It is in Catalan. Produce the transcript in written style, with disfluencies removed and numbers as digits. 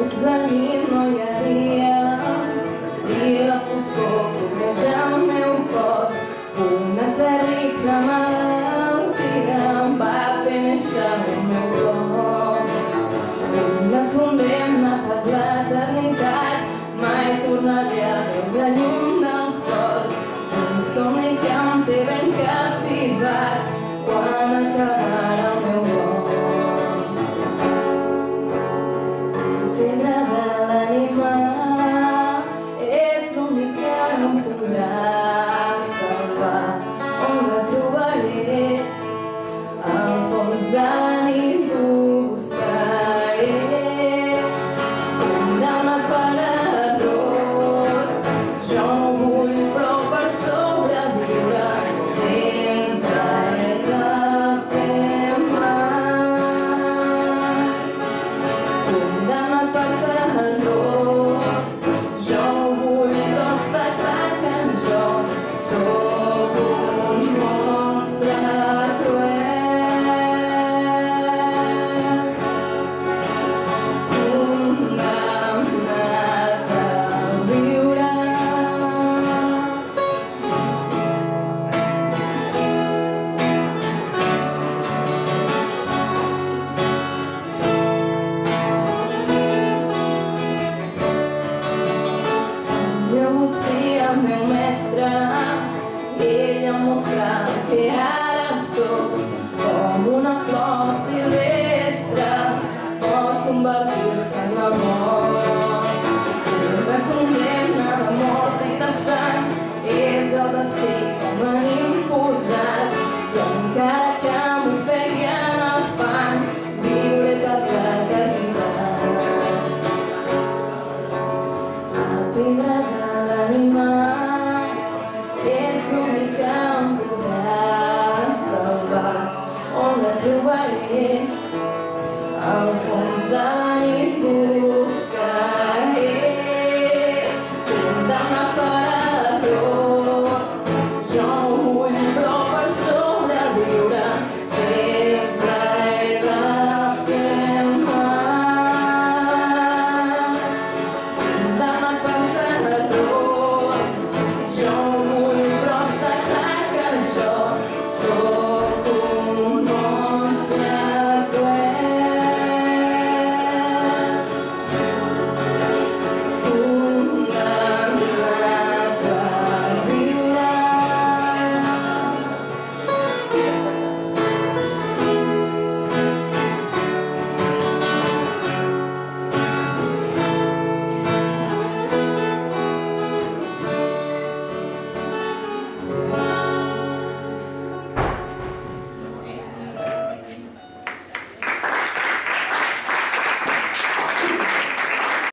Desanimo e aria, e afuscou, já o meu corpo. Uma terrível malantia vai fechar o meu corpo. Uma condena per l'eternità, mai tornaria la llum del sol. Un somni que em té ben captivat quan acabarà el meu vol. Pedra de l'ànima és l'únic que em podrà salvar. On la trobaré? Al fons de la nit buscaré. Condemnat per l'error, jo no vull prou per sobreviure. Sempre he de fer mal. Condemnat per l'error, jo no vull, però està clar que jo sóc un monstre cruel. Condemnat a viure. El meu botxí, el meu mestre, ell em mostrava que ara sóc com una flor silvestre, pot convertir-se en amor. Una condemna de mort i de sang és el destí que m'han imposat, i encara que m'ofegui en el fang, viuré per l'eternitat. La pedra de l'ànima és l'únic que em podrà salvar. On la trobaré? Al fons de la nit buscaré. Condemnat per error, jo no vull, però